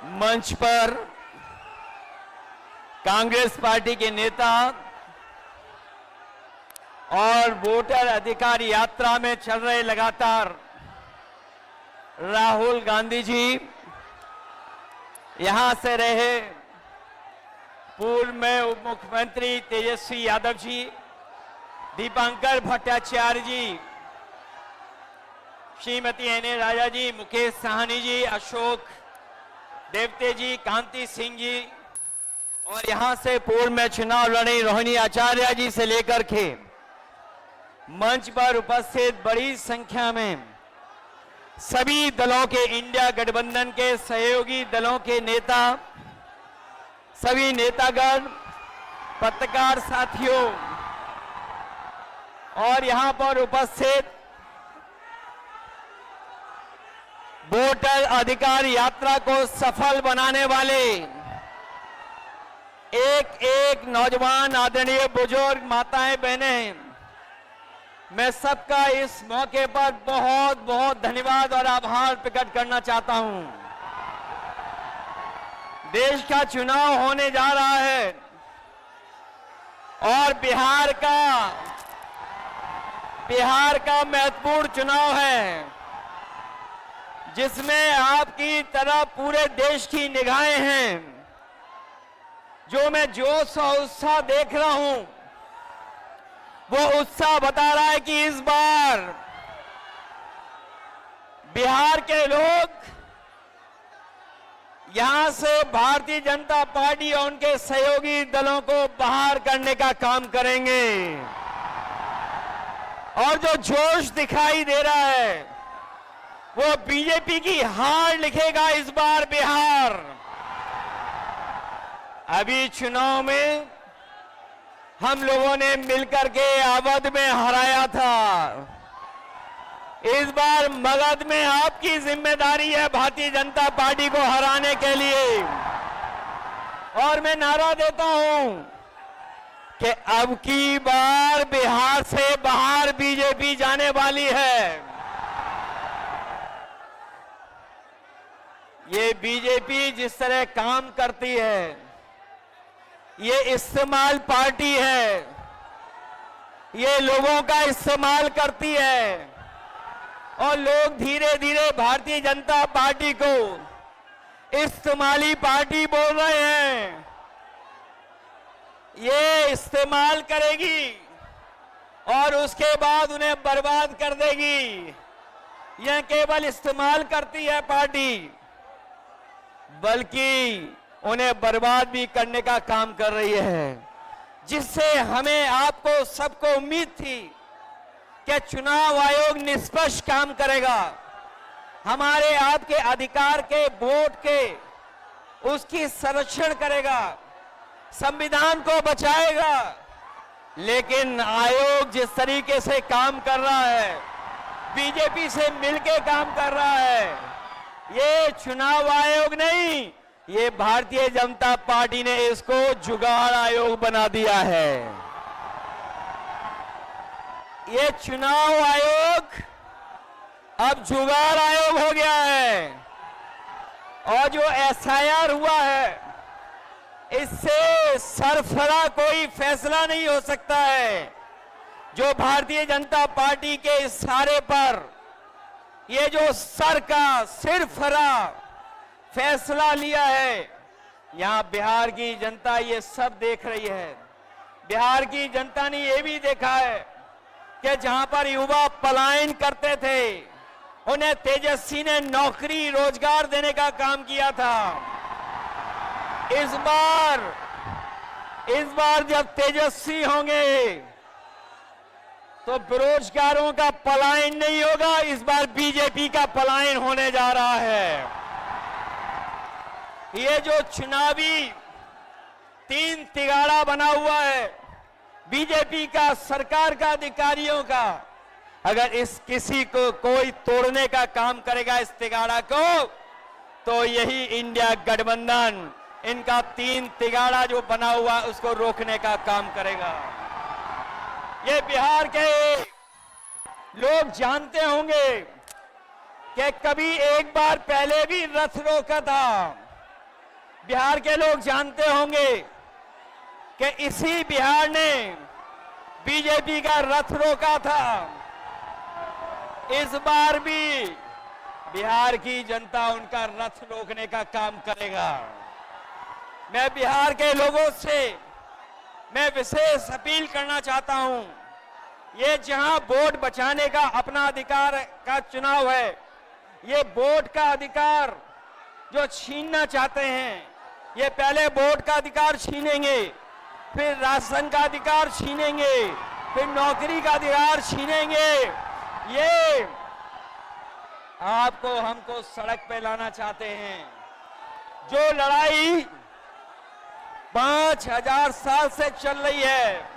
मंच पर कांग्रेस पार्टी के नेता और वोटर अधिकार यात्रा में चल रहे लगातार राहुल गांधी जी, यहां से रहे पूर्व में उप मुख्यमंत्री तेजस्वी यादव जी, दीपांकर भट्टाचार्य जी, श्रीमती एन राजा जी, मुकेश साहनी जी, अशोक देवते जी, कांति सिंह जी और यहां से पूर्व में चुनाव लड़ी रोहिणी आचार्य जी से लेकर के मंच पर उपस्थित बड़ी संख्या में सभी दलों के, इंडिया गठबंधन के सहयोगी दलों के नेता, सभी नेतागण, पत्रकार साथियों और यहां पर उपस्थित वोटर अधिकार यात्रा को सफल बनाने वाले एक एक नौजवान, आदरणीय बुजुर्ग, माताएं, बहनें, मैं सबका इस मौके पर बहुत बहुत धन्यवाद और आभार प्रकट करना चाहता हूं। देश का चुनाव होने जा रहा है और बिहार का महत्वपूर्ण चुनाव है, जिसमें आपकी तरह पूरे देश की निगाहें हैं। जो मैं जोश और उत्साह देख रहा हूं, वो उत्साह बता रहा है कि इस बार बिहार के लोग यहां से भारतीय जनता पार्टी और उनके सहयोगी दलों को बाहर करने का काम करेंगे। और जो जोश दिखाई दे रहा है वो बीजेपी की हार लिखेगा इस बार बिहार। अभी चुनाव में हम लोगों ने मिलकर के अवध में हराया था, इस बार मगध में आपकी जिम्मेदारी है भारतीय जनता पार्टी को हराने के लिए। और मैं नारा देता हूं कि अब की बार बिहार से बाहर बीजेपी जाने वाली है। ये बीजेपी जिस तरह काम करती है, ये इस्तेमाल पार्टी है, ये लोगों का इस्तेमाल करती है और लोग धीरे धीरे भारतीय जनता पार्टी को इस्तेमाली पार्टी बोल रहे हैं। ये इस्तेमाल करेगी और उसके बाद उन्हें बर्बाद कर देगी। यह केवल इस्तेमाल करती है पार्टी, बल्कि उन्हें बर्बाद भी करने का काम कर रही है, जिससे हमें, आपको, सबको उम्मीद थी कि चुनाव आयोग निष्पक्ष काम करेगा, हमारे आपके अधिकार के, वोट के, उसकी संरक्षण करेगा, संविधान को बचाएगा। लेकिन आयोग जिस तरीके से काम कर रहा है, बीजेपी से मिलकर काम कर रहा है, ये चुनाव आयोग नहीं, ये भारतीय जनता पार्टी ने इसको जुगाड़ आयोग बना दिया है। ये चुनाव आयोग अब जुगाड़ आयोग हो गया है। और जो एसआईआर हुआ है, इससे सरफरा कोई फैसला नहीं हो सकता है। जो भारतीय जनता पार्टी के इशारे पर ये जो सिरफरा फैसला लिया है, यहां बिहार की जनता ये सब देख रही है। बिहार की जनता ने ये भी देखा है कि जहां पर युवा पलायन करते थे, उन्हें तेजस्वी ने नौकरी, रोजगार देने का काम किया था। इस बार जब तेजस्वी होंगे तो बेरोजगारों का पलायन नहीं होगा, इस बार बीजेपी का पलायन होने जा रहा है। ये जो चुनावी तीन तिगाड़ा बना हुआ है बीजेपी का, सरकार का, अधिकारियों का, अगर इस किसी को कोई तोड़ने का काम करेगा इस तिगाड़ा को, तो यही इंडिया गठबंधन इनका तीन तिगाड़ा जो बना हुआ उसको रोकने का काम करेगा। ये बिहार के लोग जानते होंगे कि कभी एक बार पहले भी रथ रोका था, बिहार के लोग जानते होंगे कि इसी बिहार ने बीजेपी का रथ रोका था। इस बार भी बिहार की जनता उनका रथ रोकने का काम करेगा। मैं बिहार के लोगों से मैं विशेष अपील करना चाहता हूं, ये जहां वोट बचाने का अपना अधिकार का चुनाव है, ये वोट का अधिकार जो छीनना चाहते हैं, ये पहले वोट का अधिकार छीनेंगे, फिर राशन का अधिकार छीनेंगे, फिर नौकरी का अधिकार छीनेंगे। ये आपको हमको सड़क पे लाना चाहते हैं। जो लड़ाई 5000 साल से चल रही है,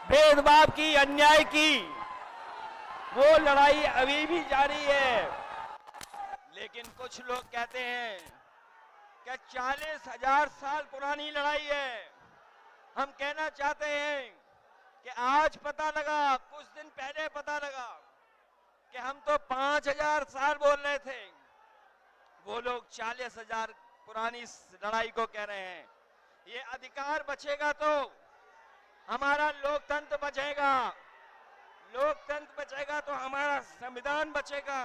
भेदभाव की, अन्याय की, वो लड़ाई अभी भी जारी है। लेकिन कुछ लोग कहते हैं कि 40,000 साल पुरानी लड़ाई है। हम कहना चाहते हैं कि आज पता लगा, कुछ दिन पहले पता लगा कि हम तो 5000 साल बोल रहे थे, वो लोग 40,000 पुरानी लड़ाई को कह रहे हैं। ये अधिकार बचेगा तो हमारा लोकतंत्र बचेगा, लोकतंत्र बचेगा तो हमारा संविधान बचेगा।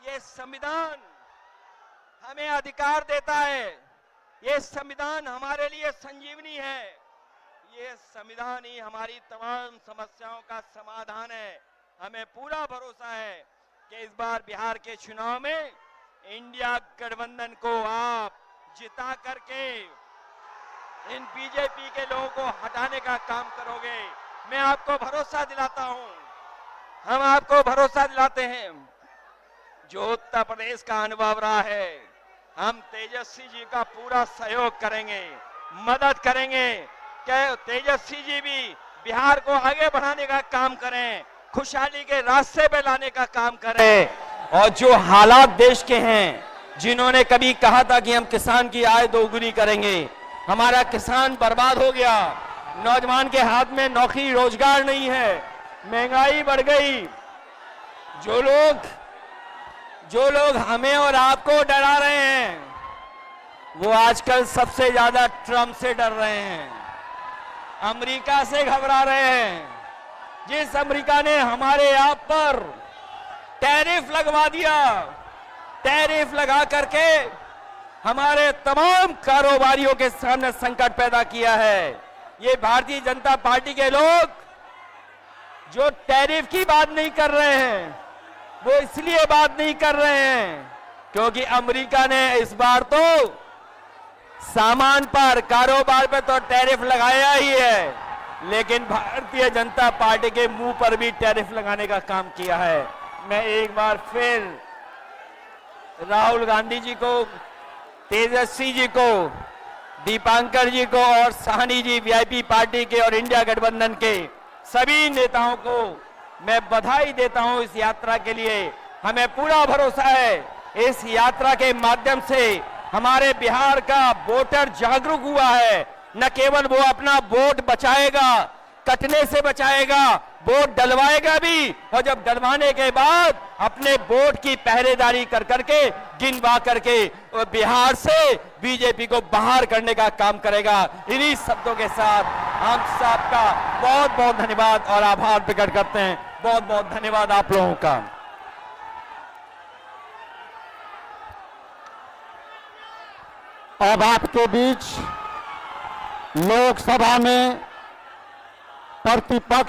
ये संविधान हमें अधिकार देता है, ये संविधान हमारे लिए संजीवनी है, ये संविधान ही हमारी तमाम समस्याओं का समाधान है। हमें पूरा भरोसा है कि इस बार बिहार के चुनाव में इंडिया गठबंधन को आप जिता करके इन बीजेपी के लोगों को हटाने का काम करोगे। मैं आपको भरोसा दिलाता हूं, हम आपको भरोसा दिलाते हैं। जो उत्तर प्रदेश का अनुभव रहा है, हम तेजस्वी जी का पूरा सहयोग करेंगे, मदद करेंगे कि तेजस्वी जी भी बिहार को आगे बढ़ाने का काम करें, खुशहाली के रास्ते पे लाने का काम करें। और जो हालात देश के हैं, जिन्होंने कभी कहा था कि हम किसान की आय दोगुनी करेंगे, हमारा किसान बर्बाद हो गया, नौजवान के हाथ में नौकरी रोजगार नहीं है, महंगाई बढ़ गई। जो लोग हमें और आपको डरा रहे हैं, वो आजकल सबसे ज्यादा ट्रंप से डर रहे हैं, अमेरिका से घबरा रहे हैं। जिस अमेरिका ने हमारे आप पर टैरिफ लगवा दिया, टैरिफ लगा करके हमारे तमाम कारोबारियों के सामने संकट पैदा किया है। ये भारतीय जनता पार्टी के लोग जो टैरिफ की बात नहीं कर रहे हैं, वो इसलिए बात नहीं कर रहे हैं क्योंकि अमेरिका ने इस बार तो सामान पर, कारोबार पर तो टैरिफ लगाया ही है, लेकिन भारतीय जनता पार्टी के मुंह पर भी टैरिफ लगाने का काम किया है। मैं एक बार फिर राहुल गांधी जी को, तेजस्वी जी को, दीपांकर जी को और साहनी जी, वीआईपी पार्टी के और इंडिया गठबंधन के सभी नेताओं को मैं बधाई देता हूं इस यात्रा के लिए। हमें पूरा भरोसा है इस यात्रा के माध्यम से हमारे बिहार का वोटर जागरूक हुआ है। न केवल वो अपना वोट बचाएगा, कटने से बचाएगा, वोट डलवाएगा भी, और जब डलवाने के बाद अपने वोट की पहरेदारी कर करके, गिनवा करके बिहार से बीजेपी को बाहर करने का काम करेगा। इन्हीं शब्दों के साथ हम सबका बहुत बहुत धन्यवाद और आभार प्रकट करते हैं। बहुत बहुत धन्यवाद आप लोगों का। अब आपके बीच लोकसभा में प्रतिपक्ष